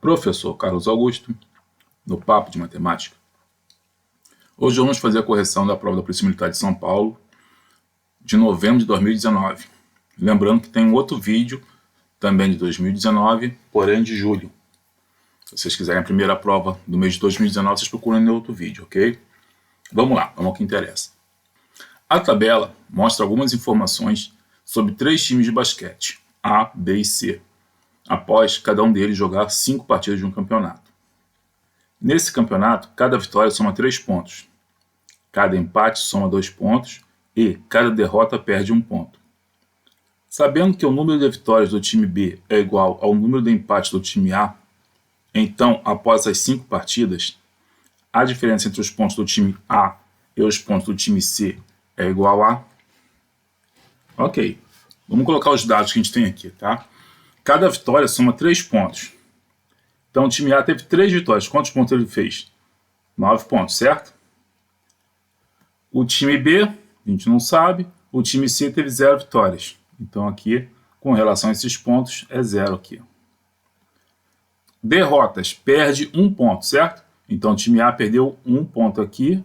Professor Carlos Augusto, no Papo de Matemática. Hoje vamos fazer a correção da prova da Polícia Militar de São Paulo, de novembro de 2019. Lembrando que tem um outro vídeo, também de 2019, porém de julho. Se vocês quiserem a primeira prova do mês de 2019, vocês procuram no outro vídeo, ok? Vamos lá, vamos ao que interessa. A tabela mostra algumas informações sobre 3 times de basquete, A, B e C, após cada um deles jogar 5 partidas de um campeonato. Nesse campeonato, cada vitória soma 3 pontos, cada empate soma 2 pontos e cada derrota perde 1 ponto. Sabendo que o número de vitórias do time B é igual ao número de empates do time A, então, após as 5 partidas, a diferença entre os pontos do time A e os pontos do time C é igual a... Ok, vamos colocar os dados que a gente tem aqui, tá? Cada vitória soma 3 pontos. Então, o time A teve 3 vitórias. Quantos pontos ele fez? 9 pontos, certo? O time B, a gente não sabe. O time C teve 0 vitórias. Então, aqui, com relação a esses pontos, é 0 aqui. Derrotas, perde 1 ponto, certo? Então, o time A perdeu 1 ponto aqui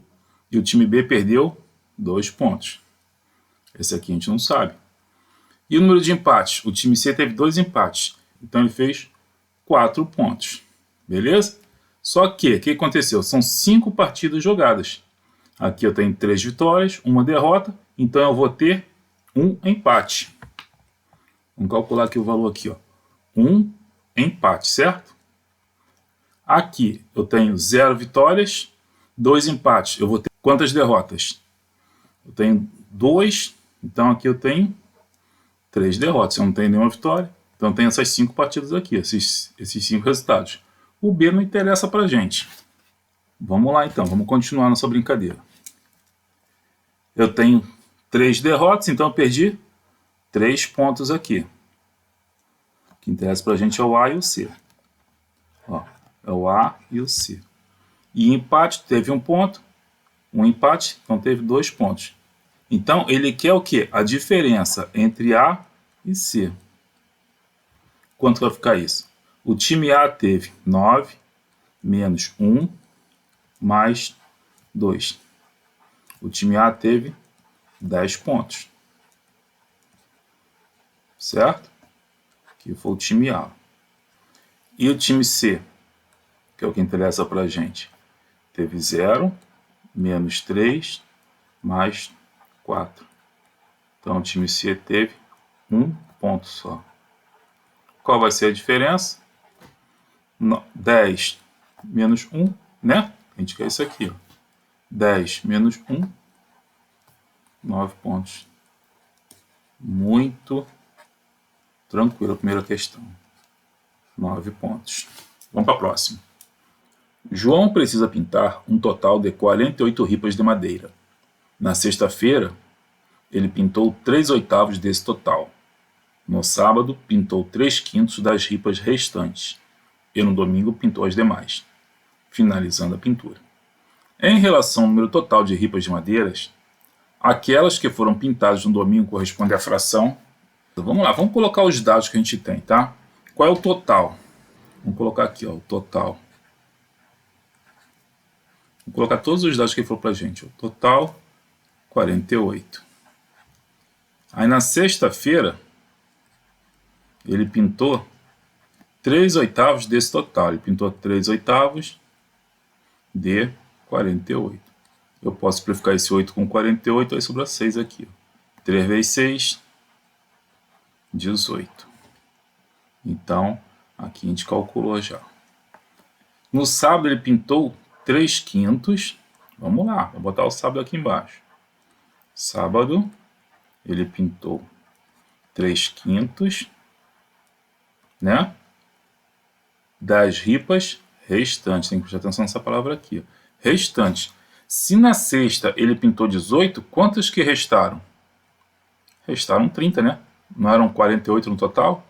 e o time B perdeu 2 pontos. Esse aqui a gente não sabe. E o número de empates? O time C teve 2 empates. Então, ele fez 4 pontos. Beleza? Só que, o que aconteceu? São 5 partidas jogadas. Aqui eu tenho 3 vitórias, 1 derrota. Então, eu vou ter 1 empate. Vamos calcular aqui o valor aqui, ó. 1 empate, certo? Aqui eu tenho 0 vitórias, 2 empates. Eu vou ter quantas derrotas? Eu tenho 2, então aqui eu tenho 3 derrotas. Eu não tenho nenhuma vitória, então eu tenho essas 5 partidas aqui, esses 5 resultados. O B não interessa pra gente. Vamos lá então, vamos continuar nossa brincadeira. Eu tenho 3 derrotas, então eu perdi 3 pontos aqui. O que interessa pra gente é o A e o C. Ó. É o A e o C. E empate, teve 1 ponto. Um empate, então teve 2 pontos. Então, ele quer o quê? A diferença entre A e C. Quanto vai ficar isso? O time A teve 9, menos 1, mais 2. O time A teve 10 pontos. Certo? Aqui foi o time A. E o time C? Que é o que interessa para a gente. Teve 0, menos 3, mais 4. Então, o time C teve 1 ponto só. Qual vai ser a diferença? 10 menos 1, né? A gente quer isso aqui, ó. 10 menos 1, 9 pontos. Muito tranquilo a primeira questão. 9 pontos. Vamos para a próxima. João precisa pintar um total de 48 ripas de madeira. Na sexta-feira, ele pintou 3/8 desse total. No sábado, pintou 3/5 das ripas restantes. E no domingo, pintou as demais, finalizando a pintura. Em relação ao número total de ripas de madeiras, aquelas que foram pintadas no domingo correspondem à fração. Então, vamos lá, vamos colocar os dados que a gente tem, tá? Qual é o total? Vamos colocar aqui, ó, o total. Vou colocar todos os dados que ele falou para a gente. O total, 48. Aí na sexta-feira, ele pintou 3/8 desse total. Ele pintou 3/8 de 48. Eu posso simplificar esse 8 com 48, aí sobra 6 aqui. 3 vezes 6, 18. Então, aqui a gente calculou já. No sábado ele pintou 3/5. Vamos lá, vou botar o sábado aqui embaixo. Sábado, ele pintou 3/5, né? Das ripas restantes. Tem que prestar atenção nessa palavra aqui. Restantes. Se na sexta ele pintou 18, quantas que restaram? Restaram 30, né? Não eram 48 no total?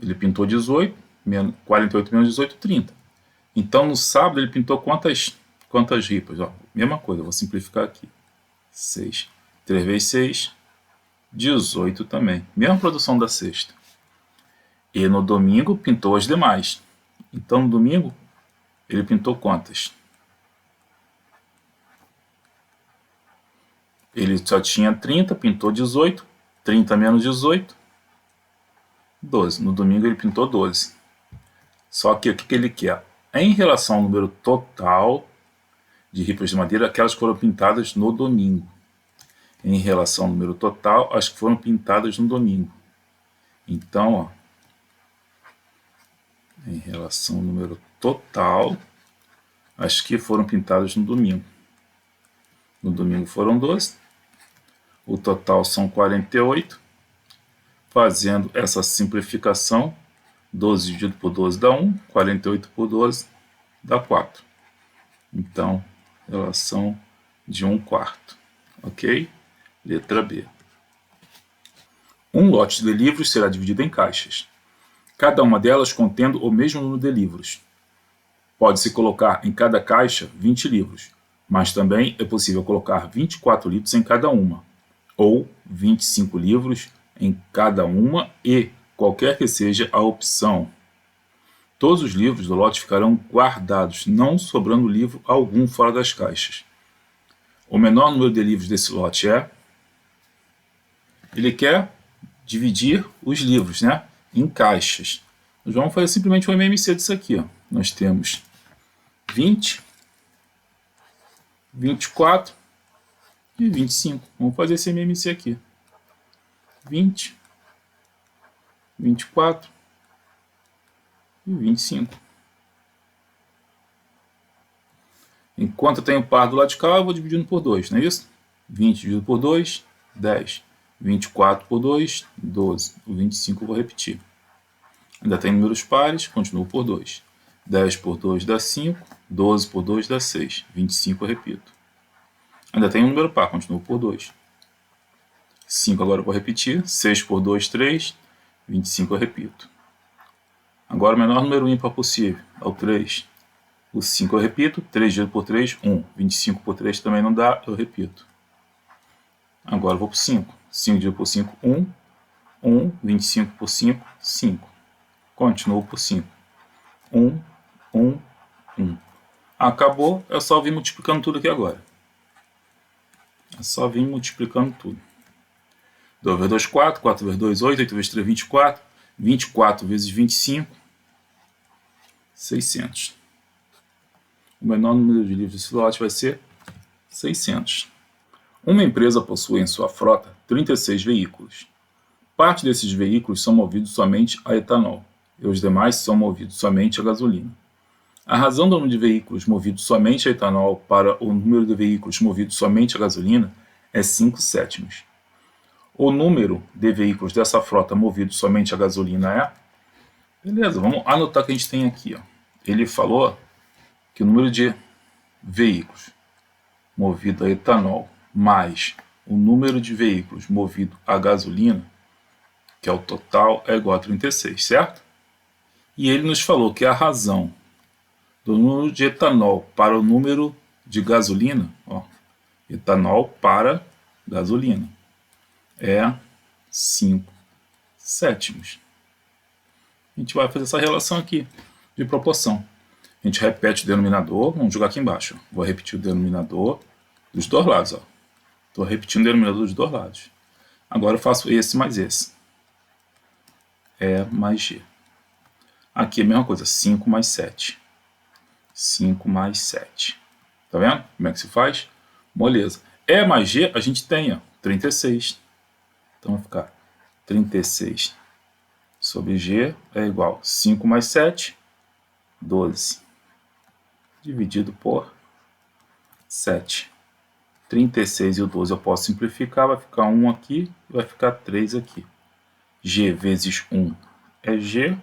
Ele pintou 18, 48 menos 18, 30. Então, no sábado, ele pintou quantas ripas? Ó, mesma coisa, vou simplificar aqui. 6. 3 vezes 6, 18 também. Mesma produção da sexta. E no domingo pintou as demais. Então no domingo ele pintou quantas? Ele só tinha 30, pintou 18. 30 menos 18, 12. No domingo ele pintou 12. Só que o que ele quer? Em relação ao número total de ripas de madeira, aquelas que foram pintadas no domingo. Em relação ao número total, as que foram pintadas no domingo. Então, ó, em relação ao número total, as que foram pintadas no domingo. No domingo foram 12. O total são 48. Fazendo essa simplificação, 12 dividido por 12 dá 1, 48 por 12 dá 4. Então, relação de 1/4. Ok? Letra B. Um lote de livros será dividido em caixas, cada uma delas contendo o mesmo número de livros. Pode-se colocar em cada caixa 20 livros, mas também é possível colocar 24 livros em cada uma, ou 25 livros em cada uma e qualquer que seja a opção. Todos os livros do lote ficarão guardados, não sobrando livro algum fora das caixas. O menor número de livros desse lote é... Ele quer dividir os livros, né, em caixas. Nós vamos fazer simplesmente o MMC disso aqui. Ó. Nós temos 20, 24 e 25. Vamos fazer esse MMC aqui. 20, 24 e 25. Enquanto eu tenho par do lado de cá, eu vou dividindo por 2, não é isso? 20 dividido por 2, 10. 24 por 2, 12. O 25 eu vou repetir. Ainda tem números pares, continuo por 2. 10 por 2 dá 5, 12 por 2 dá 6. 25 eu repito. Ainda tem um número par, continuo por 2. 5 agora eu vou repetir. 6 por 2, 3. 25 eu repito. Agora o menor número ímpar possível é o 3. O 5 eu repito. 3 dividido por 3, 1. 25 por 3 também não dá, eu repito. Agora eu vou para o 5. 5 dividido por 5, 1. 1. 25 por 5, 5. Continuo por 5. 1, 1, 1. Acabou, é só vir multiplicando tudo aqui agora. É só vir multiplicando tudo. 2 vezes 2, 4. 4 vezes 2, 8. 8 vezes 3, 24. 24 vezes 25, 600. O menor número de livros desse lote vai ser 600. Uma empresa possui em sua frota 36 veículos. Parte desses veículos são movidos somente a etanol, e os demais são movidos somente a gasolina. A razão do número de veículos movidos somente a etanol para o número de veículos movidos somente a gasolina é 5/7. O número de veículos dessa frota movidos somente a gasolina é... Beleza, vamos anotar o que a gente tem aqui. Ó. Ele falou que o número de veículos movido a etanol mais o número de veículos movido a gasolina, que é o total, é igual a 36, certo? E ele nos falou que a razão do número de etanol para o número de gasolina, ó, etanol para gasolina, é 5/7. A gente vai fazer essa relação aqui de proporção. A gente repete o denominador, vamos jogar aqui embaixo. Ó. Vou repetir o denominador dos dois lados. Estou repetindo o denominador dos dois lados. Agora eu faço esse mais esse. E mais G. Aqui é a mesma coisa, 5 mais 7. 5 mais 7. Tá vendo como é que se faz? Moleza. E mais G a gente tem, ó, 36. Então vai ficar 36 sobre G é igual a 5 mais 7, 12. Dividido por 7. 36 e o 12 eu posso simplificar, vai ficar 1 aqui e vai ficar 3 aqui. G vezes 1 é G.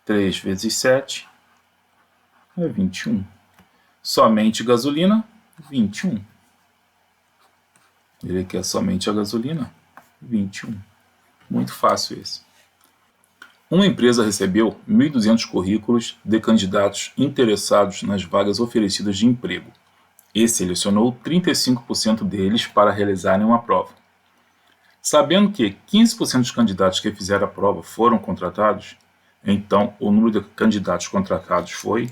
3 vezes 7 é 21. Somente gasolina, 21. Ele quer somente a gasolina, 21. Muito fácil esse. Uma empresa recebeu 1.200 currículos de candidatos interessados nas vagas oferecidas de emprego e selecionou 35% deles para realizarem uma prova. Sabendo que 15% dos candidatos que fizeram a prova foram contratados, então o número de candidatos contratados foi...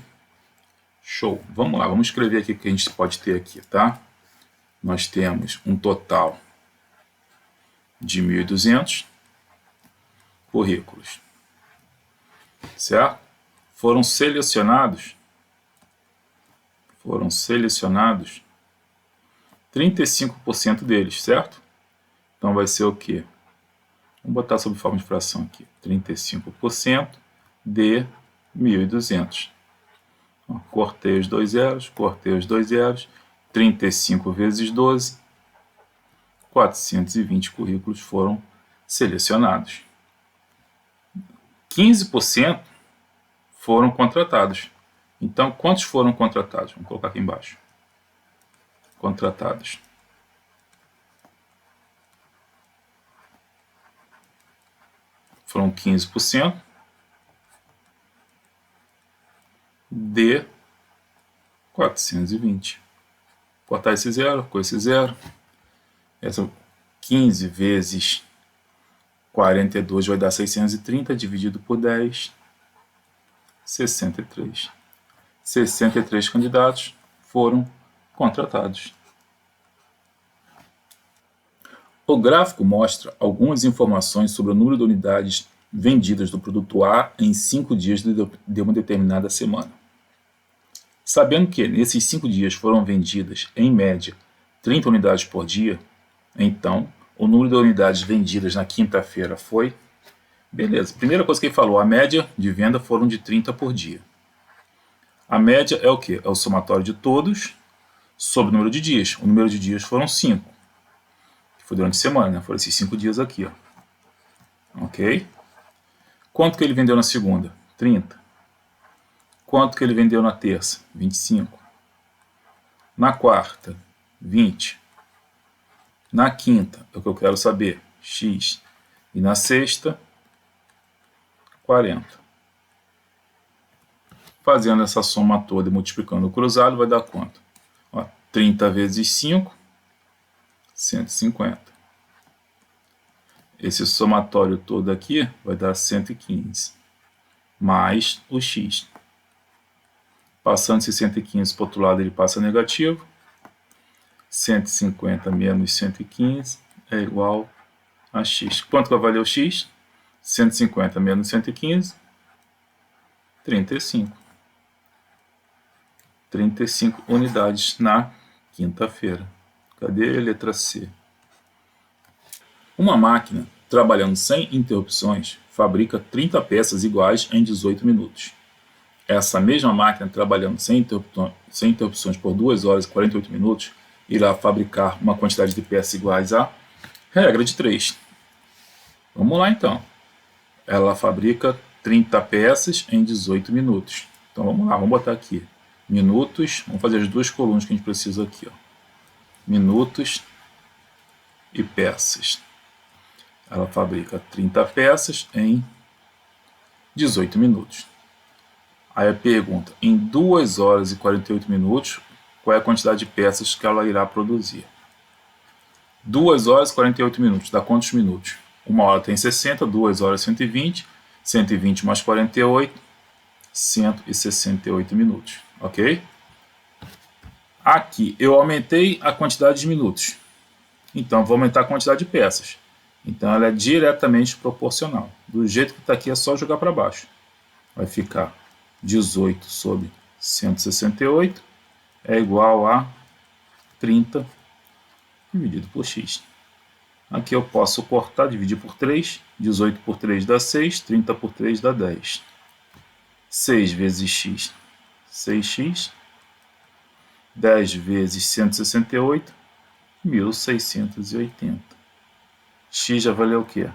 Show! Vamos lá, vamos escrever aqui o que a gente pode ter aqui, tá? Nós temos um total de 1.200 currículos, certo? Foram selecionados 35% deles, certo? Então vai ser o quê? Vamos botar sob forma de fração aqui. 35% de 1.200. Cortei os dois zeros, 35 vezes 12, 420 currículos foram selecionados. 15% foram contratados. Então, quantos foram contratados? Vamos colocar aqui embaixo. Contratados. Foram 15% de 420. Cortar esse zero com esse zero. Essa 15 vezes 42 vai dar 630, dividido por 10, 63. 63 candidatos foram contratados. O gráfico mostra algumas informações sobre o número de unidades vendidas do produto A em 5 dias de uma determinada semana. Sabendo que nesses 5 dias foram vendidas, em média, 30 unidades por dia, então o número de unidades vendidas na quinta-feira foi... Beleza, primeira coisa que ele falou, a média de venda foram de 30 por dia. A média é o quê? É o somatório de todos sobre o número de dias. O número de dias foram 5. Foi durante a semana, né? Foram esses 5 dias aqui, ó. Ok? Quanto que ele vendeu na segunda? 30. Quanto que ele vendeu na terça? 25. Na quarta, 20. Na quinta, é o que eu quero saber, X. E na sexta, 40. Fazendo essa soma toda e multiplicando o cruzado, vai dar quanto? Ó, 30 vezes 5, 150. Esse somatório todo aqui vai dar 115, mais o x. Passando esse 115 para o outro lado, ele passa negativo. 150 menos 115 é igual a x. Quanto vai valer o x? 150 menos 115, 35. 35 unidades na quinta-feira. Cadê a letra C? Uma máquina, trabalhando sem interrupções, fabrica 30 peças iguais em 18 minutos. Essa mesma máquina, trabalhando sem interrupções por 2 horas e 48 minutos, irá fabricar uma quantidade de peças iguais a regra de 3. Vamos lá, então. Ela fabrica 30 peças em 18 minutos. Então, vamos lá, vamos botar aqui. Minutos, vamos fazer as duas colunas que a gente precisa aqui, ó. Minutos e peças. Ela fabrica 30 peças em 18 minutos. Aí a pergunta, em 2 horas e 48 minutos, qual é a quantidade de peças que ela irá produzir? 2 horas e 48 minutos, dá quantos minutos? 1 hora tem 60, 2 horas 120, 120 mais 48, 168 minutos, ok? Aqui eu aumentei a quantidade de minutos, então vou aumentar a quantidade de peças. Então ela é diretamente proporcional. Do jeito que está aqui é só jogar para baixo. Vai ficar 18 sobre 168 é igual a 30 dividido por x. Aqui eu posso cortar, dividir por 3. 18 por 3 dá 6, 30 por 3 dá 10. 6 vezes x, 6x. 10 vezes 168, 1680. X já valeu o quê?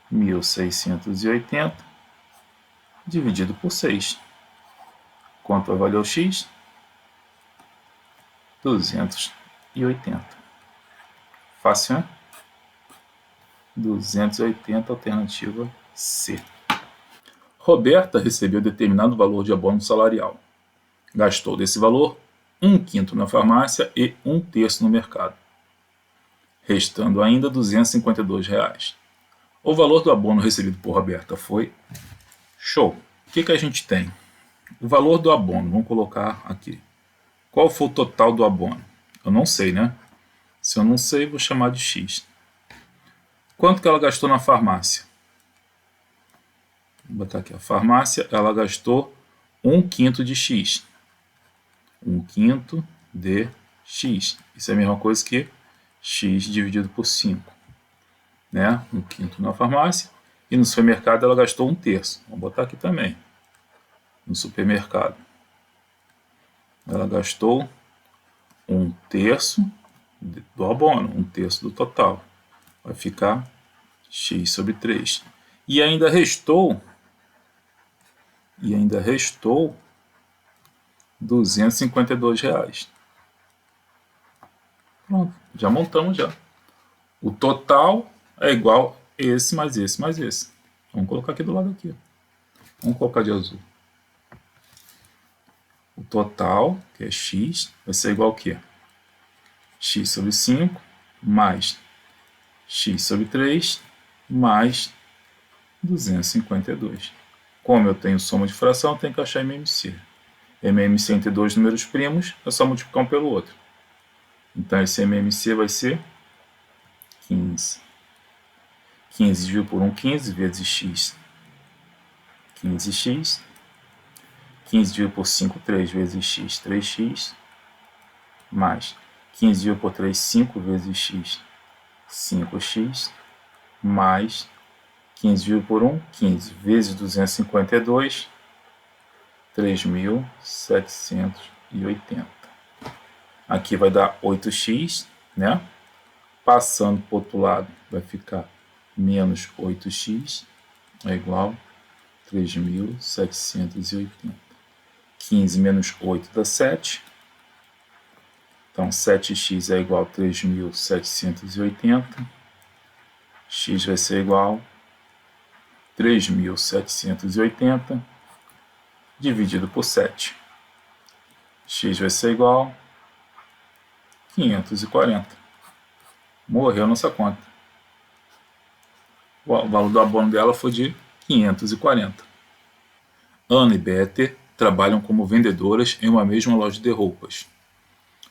1680 dividido por 6. Quanto vai valer o x? 280. Fácil, né? 280, alternativa C. Roberta recebeu determinado valor de abono salarial. Gastou desse valor 1/5 na farmácia e 1/3 no mercado. restando ainda R$ 252. O valor do abono recebido por Roberta foi... Show! O que a gente tem? O valor do abono, vamos colocar aqui. Qual foi o total do abono? Eu não sei, né? Se eu não sei, vou chamar de X. Quanto que ela gastou na farmácia? Vou botar aqui, a farmácia, ela gastou 1/5 de X. 1/5 de X. Isso é a mesma coisa que X dividido por 5. Né? 1/5 na farmácia. E no supermercado ela gastou 1/3. Vamos botar aqui também. No supermercado. Ela gastou 1/3 do abono, 1/3 do total. Vai ficar X sobre 3. E ainda restou R$ 252. Pronto, já montamos já. O total é igual esse mais esse mais esse. Vamos colocar aqui do lado aqui. Vamos colocar de azul. O total, que é X, vai ser igual ao quê? X sobre 5 mais X sobre 3 mais 252. Como eu tenho soma de fração, eu tenho que achar MMC. MMC entre dois números primos é só multiplicar um pelo outro. Então esse MMC vai ser 15. 15 dividido por 1, 15 vezes x. 15x. 15 dividido por 5, 3 vezes x, 3x. Mais 15 dividido por 3, 5 vezes x, 5x. Mais 15 dividido por 1, 15 vezes 252, 3.780. Aqui vai dar 8x, né? Passando para o outro lado, vai ficar menos 8x, é igual a 3.780. 15 menos 8 dá 7. Então, 7x é igual a 3.780. X vai ser igual a 3.780 dividido por 7. X vai ser igual a 540. Morreu nossa conta. O valor do abono dela foi de 540. Ana e Beth trabalham como vendedoras em uma mesma loja de roupas.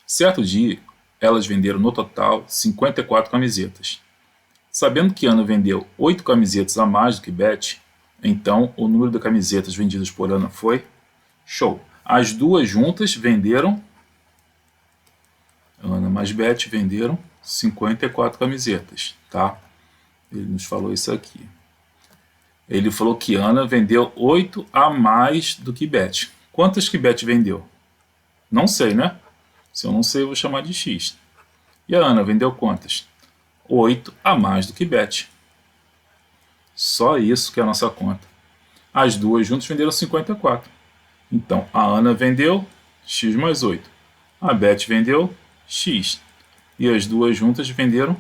Certo dia, elas venderam no total 54 camisetas. Sabendo que Ana vendeu 8 camisetas a mais do que Beth, então o número de camisetas vendidas por Ana foi... Show! As duas juntas venderam... Ana mais Beth venderam 54 camisetas, tá? Ele nos falou isso aqui. Ele falou que Ana vendeu 8 a mais do que Beth. Quantas que Beth vendeu? Não sei, né? Se eu não sei, eu vou chamar de X. E a Ana vendeu quantas? 8 a mais do que Beth. Só isso que é a nossa conta. As duas juntas venderam 54. Então, a Ana vendeu X mais 8. A Beth vendeu X. E as duas juntas venderam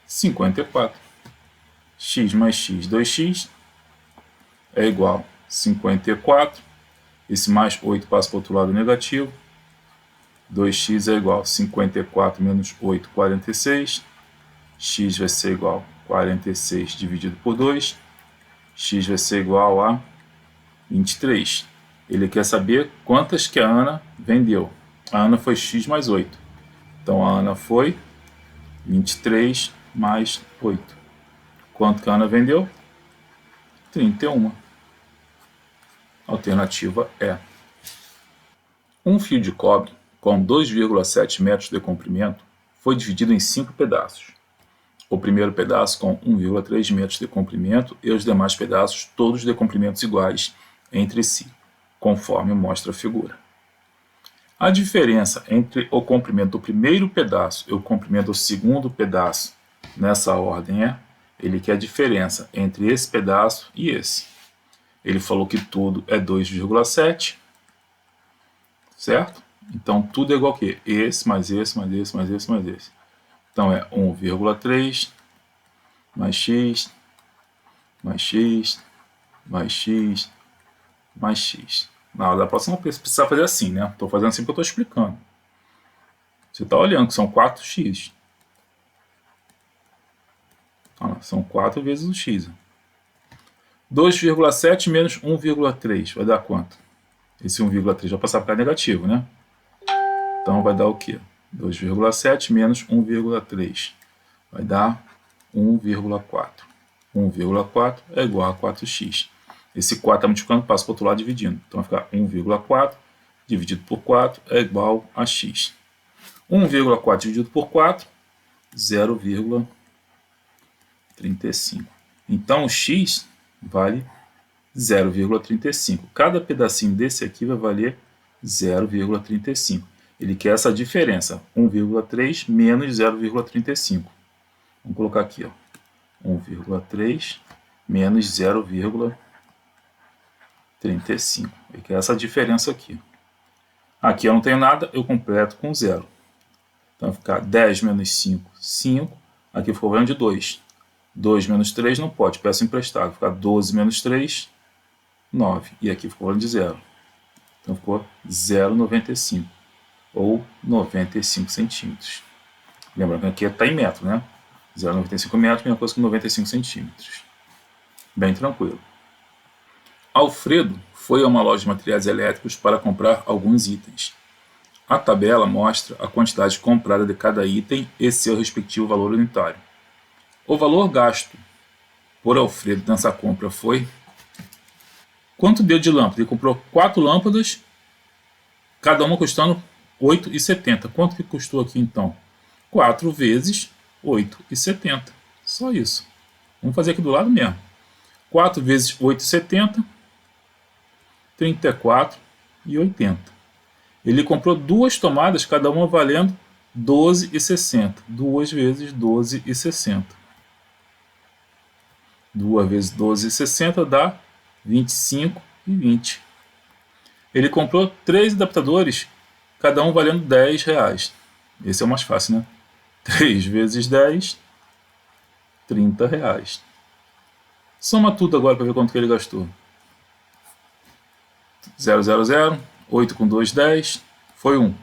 54. X mais X, 2x, é igual a 54. Esse mais 8 passa para o outro lado negativo. 2x é igual a 54 menos 8, 46. X vai ser igual a 46 dividido por 2. X vai ser igual a 23. Ele quer saber quantas que a Ana vendeu. A Ana foi X mais 8. Então a Ana foi 23 mais 8. Quanto que a Ana vendeu? 31. Alternativa é. Um fio de cobre com 2,7 metros de comprimento foi dividido em 5 pedaços. O primeiro pedaço com 1,3 metros de comprimento e os demais pedaços todos de comprimentos iguais entre si, conforme mostra a figura. A diferença entre o comprimento do primeiro pedaço e o comprimento do segundo pedaço nessa ordem é: ele quer a diferença entre esse pedaço e esse. Ele falou que tudo é 2,7, certo? Então tudo é igual a quê? Esse mais esse mais esse mais esse mais esse. Então é 1,3 mais x mais x mais x mais x. Na hora da próxima precisa fazer assim, né? Estou fazendo assim porque eu estou explicando. Você está olhando que são 4x. Olha lá, são 4 vezes o x. 2,7 menos 1,3 vai dar quanto? Esse 1,3 vai passar para negativo, né? Então vai dar o quê? 2,7 menos 1,3 vai dar 1,4. 1,4 é igual a 4x. Esse 4 está multiplicando, passa para o outro lado dividindo. Então vai ficar 1,4 dividido por 4 é igual a x. 1,4 dividido por 4, 0,35. Então o x vale 0,35. Cada pedacinho desse aqui vai valer 0,35. Ele quer essa diferença, 1,3 menos 0,35. Vamos colocar aqui, ó, 1,3 menos 0,35. Ele quer essa diferença aqui. Aqui eu não tenho nada, eu completo com 0. Então vai ficar 10 menos 5, 5. Aqui ficou valendo de 2. 2 menos 3 não pode, peço emprestado. Vai ficar 12 menos 3, 9. E aqui ficou valendo de 0. Então ficou 0,95. Ou 95 centímetros. Lembrando que aqui está em metro, né? 0,95 metros, mesma coisa que 95 centímetros. Bem tranquilo. Alfredo foi a uma loja de materiais elétricos para comprar alguns itens. A tabela mostra a quantidade comprada de cada item e seu respectivo valor unitário. O valor gasto por Alfredo nessa compra foi... Quanto deu de lâmpada? Ele comprou 4 lâmpadas, cada uma custando R$ 8,70. Quanto que custou aqui então? 4 vezes R$ 8,70. Só isso. Vamos fazer aqui do lado mesmo. 4 vezes R$ 8,70, R$ 34,80. Ele comprou 2 tomadas, cada uma valendo R$ 12,60. 2 vezes R$ 12,60. 2 vezes R$ 12,60 dá R$ 25,20. Ele comprou 3 adaptadores, cada um valendo R$ 10. Esse é o mais fácil, né? 3 vezes 10, R$ 30. Soma tudo agora para ver quanto que ele gastou. 0, 0, 0. 8 com 2, 10. Foi 1.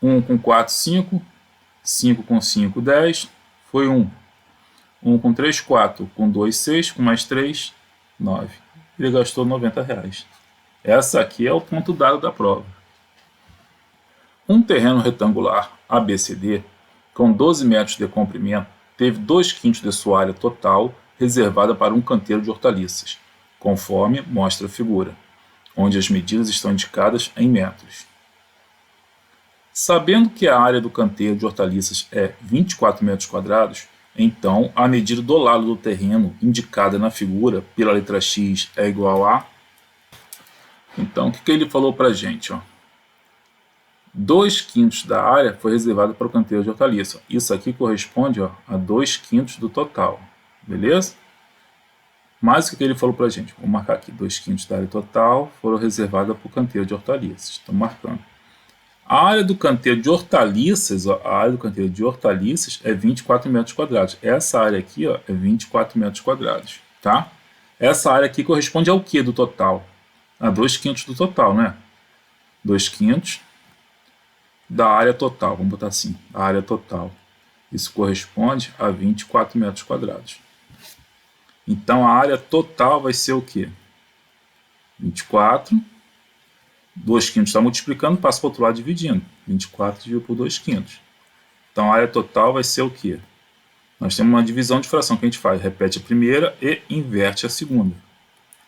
1 com 4, 5. 5 com 5, 10. Foi 1. 1 com 3, 4. Com 2, 6. Com mais 3, 9. Ele gastou R$ 90. Essa aqui é o ponto dado da prova. Um terreno retangular ABCD, com 12 metros de comprimento, teve 2/5 de sua área total reservada para um canteiro de hortaliças, conforme mostra a figura, onde as medidas estão indicadas em metros. Sabendo que a área do canteiro de hortaliças é 24 metros quadrados, então a medida do lado do terreno indicada na figura pela letra X é igual a... Então, o que ele falou para a gente? 2/5 da área foi reservada para o canteiro de hortaliça. Isso aqui corresponde a 2/5 do total, beleza? Mas o que ele falou para a gente? Vou marcar aqui, 2/5 da área total foram reservadas para o canteiro de hortaliças. Estou marcando. A área do canteiro de hortaliças, a área do canteiro de hortaliças é 24 metros quadrados. Essa área aqui, é 24 metros quadrados, tá? Essa área aqui corresponde ao que do total? A 2/5 do total, né? 2/5 da área total, vamos botar assim, a área total. Isso corresponde a 24 metros quadrados. Então a área total vai ser o quê? 24, 2/5 está multiplicando, passa para o outro lado dividindo. 24 dividido por 2/5. Então a área total vai ser o quê? Nós temos uma divisão de fração que a gente faz, repete a primeira e inverte a segunda.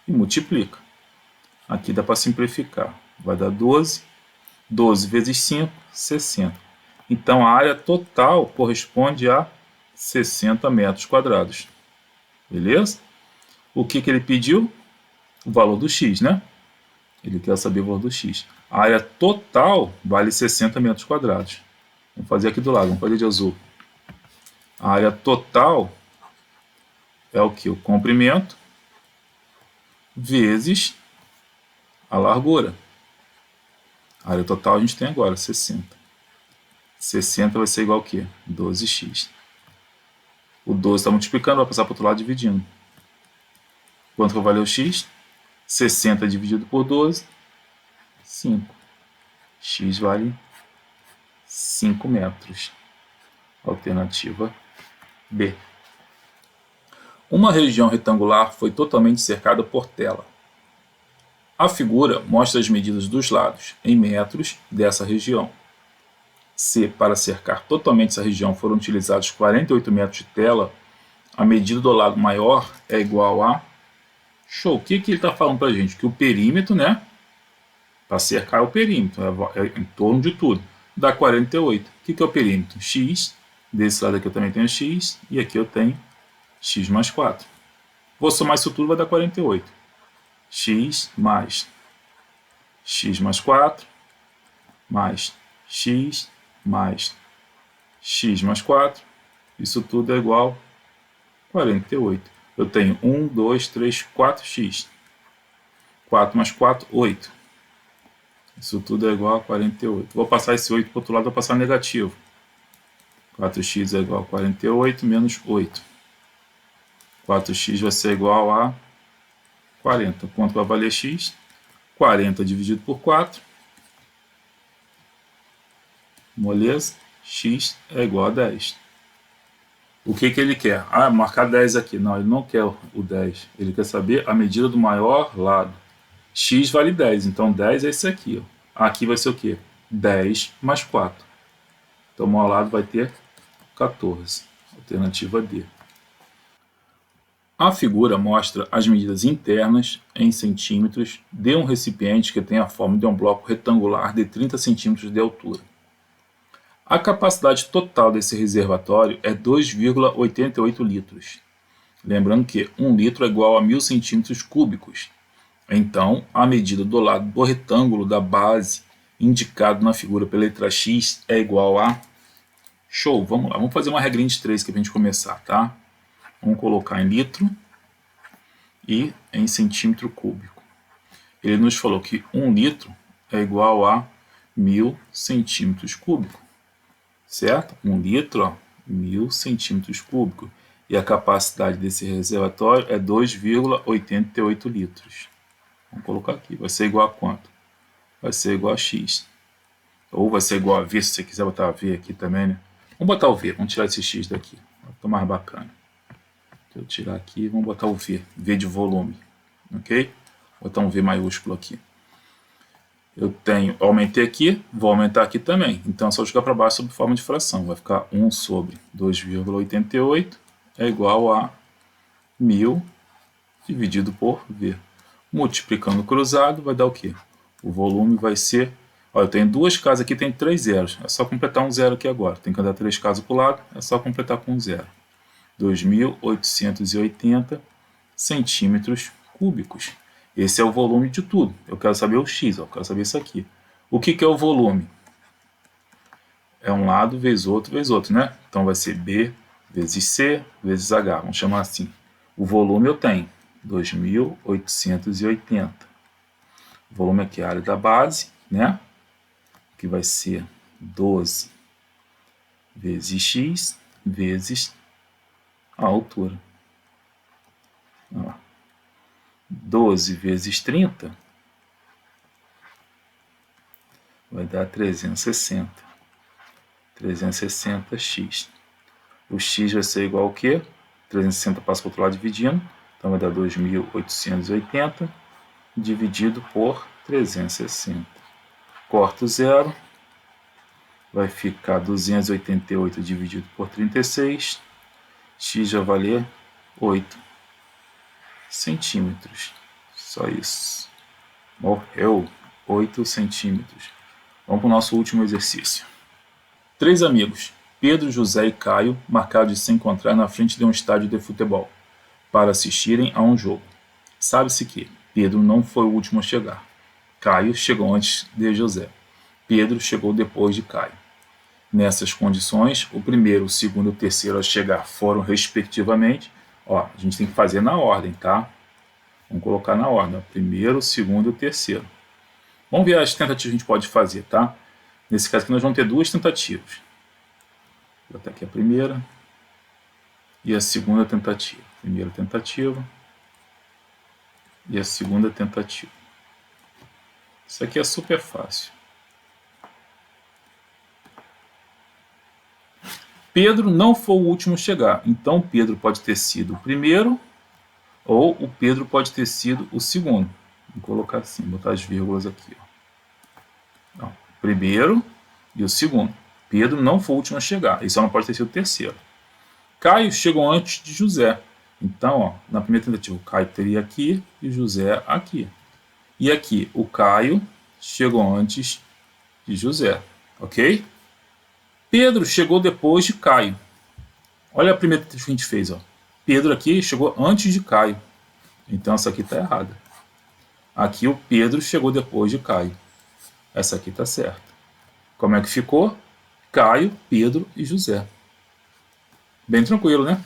E multiplica. Aqui dá para simplificar. Vai dar 12. 12 vezes 5, 60. Então a área total corresponde a 60 metros quadrados. Beleza? O que ele pediu? O valor do x, né? Ele quer saber o valor do x. A área total vale 60 metros quadrados. Vamos fazer aqui do lado, vamos fazer de azul. A área total é o que? O comprimento vezes a largura. A área total a gente tem agora, 60. 60 vai ser igual a quê? 12x. O 12 está multiplicando, vai passar para o outro lado dividindo. Quanto vai valer o x? 60 dividido por 12, 5. X vale 5 metros. Alternativa B. Uma região retangular foi totalmente cercada por tela. A figura mostra as medidas dos lados, em metros, dessa região. Se, para cercar totalmente essa região, foram utilizados 48 metros de tela, a medida do lado maior é igual a... Show! O que ele está falando para a gente? Que o perímetro, né? Para cercar o perímetro, é em torno de tudo, dá 48. O que é o perímetro? X. Desse lado aqui eu também tenho x, e aqui eu tenho x mais 4. Vou somar isso tudo, vai dar 48. X mais 4, mais x mais 4. Isso tudo é igual a 48. Eu tenho 1, 2, 3, 4x. 4 mais 4, 8. Isso tudo é igual a 48. Vou passar esse 8 para o outro lado, vou passar negativo. 4x é igual a 48 menos 8. 4x vai ser igual a 40. Quanto vai valer x? 40 dividido por 4. Moleza? X é igual a 10. O que ele quer? Ah, marcar 10 aqui. Não, ele não quer o 10. Ele quer saber a medida do maior lado. X vale 10, então 10 é esse aqui. Ó. Aqui vai ser o quê? 10 mais 4. Então o maior lado vai ter 14. Alternativa D. A figura mostra as medidas internas, em centímetros, de um recipiente que tem a forma de um bloco retangular de 30 centímetros de altura. A capacidade total desse reservatório é 2,88 litros. Lembrando que 1 litro é igual a 1.000 centímetros cúbicos. Então, a medida do lado do retângulo da base, indicado na figura pela letra X, é igual a... Show! Vamos lá, vamos fazer uma regrinha de 3 aqui para a gente começar, tá? Vamos colocar em litro e em centímetro cúbico. Ele nos falou que 1 litro é igual a 1.000 centímetros cúbicos. Certo? 1 litro, ó, 1.000 centímetros cúbicos. E a capacidade desse reservatório é 2,88 litros. Vamos colocar aqui. Vai ser igual a quanto? Vai ser igual a x. Ou vai ser igual a v, se você quiser botar v aqui também, né? Vamos botar o v. Vamos tirar esse x daqui. Fica mais bacana. Deixa eu tirar aqui. Vamos botar o v. V de volume. Ok? Vou botar um v maiúsculo aqui. Eu aumentei aqui, vou aumentar aqui também. Então é só jogar para baixo sob forma de fração. Vai ficar 1 sobre 2,88 é igual a 1.000 dividido por V. Multiplicando cruzado vai dar o quê? O volume vai ser... Olha, eu tenho duas casas aqui, tem 3 zeros. É só completar um zero aqui agora. Tem que andar 3 casas para o lado, é só completar com um zero. 2.880 centímetros cúbicos. Esse é o volume de tudo. Eu quero saber o x, ó, eu quero saber isso aqui. O que é o volume? É um lado vezes outro, né? Então vai ser B vezes C vezes H. Vamos chamar assim. O volume eu tenho 2.880. O volume aqui é a área da base, né? Que vai ser 12 vezes x vezes a altura. Ó. 12 vezes 30 vai dar 360. 360x. O x vai ser igual ao quê? 360 passa para o outro lado dividindo. Então vai dar 2.880 dividido por 360. Corta o zero. Vai ficar 288 dividido por 36. X vai valer 8 centímetros. Só isso. Morreu. 8 centímetros. Vamos para o nosso último exercício. 3 amigos, Pedro, José e Caio, marcaram de se encontrar na frente de um estádio de futebol para assistirem a um jogo. Sabe-se que Pedro não foi o último a chegar. Caio chegou antes de José. Pedro chegou depois de Caio. Nessas condições, o primeiro, o segundo e o terceiro a chegar foram, respectivamente... Ó, a gente tem que fazer na ordem, tá? Vamos colocar na ordem. Ó, primeiro, o segundo e o terceiro. Vamos ver as tentativas que a gente pode fazer, tá? Nesse caso aqui nós vamos ter 2 tentativas. Vou botar aqui a primeira e a segunda tentativa. Primeira tentativa e a segunda tentativa. Isso aqui é super fácil. Pedro não foi o último a chegar, então Pedro pode ter sido o primeiro ou o Pedro pode ter sido o segundo. Vou colocar assim, botar as vírgulas aqui. Ó. Não, primeiro e o segundo. Pedro não foi o último a chegar, ele só não pode ter sido o terceiro. Caio chegou antes de José. Então, ó, na primeira tentativa, o Caio teria aqui e o José aqui. E aqui, o Caio chegou antes de José, ok? Pedro chegou depois de Caio. Olha a primeira tentativa que a gente fez. Ó. Pedro aqui chegou antes de Caio. Então, essa aqui está errada. Aqui, o Pedro chegou depois de Caio. Essa aqui está certa. Como é que ficou? Caio, Pedro e José. Bem tranquilo, né?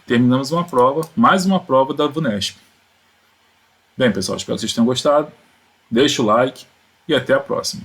Terminamos uma prova, mais uma prova da VUNESP. Bem, pessoal, espero que vocês tenham gostado. Deixe o like e até a próxima.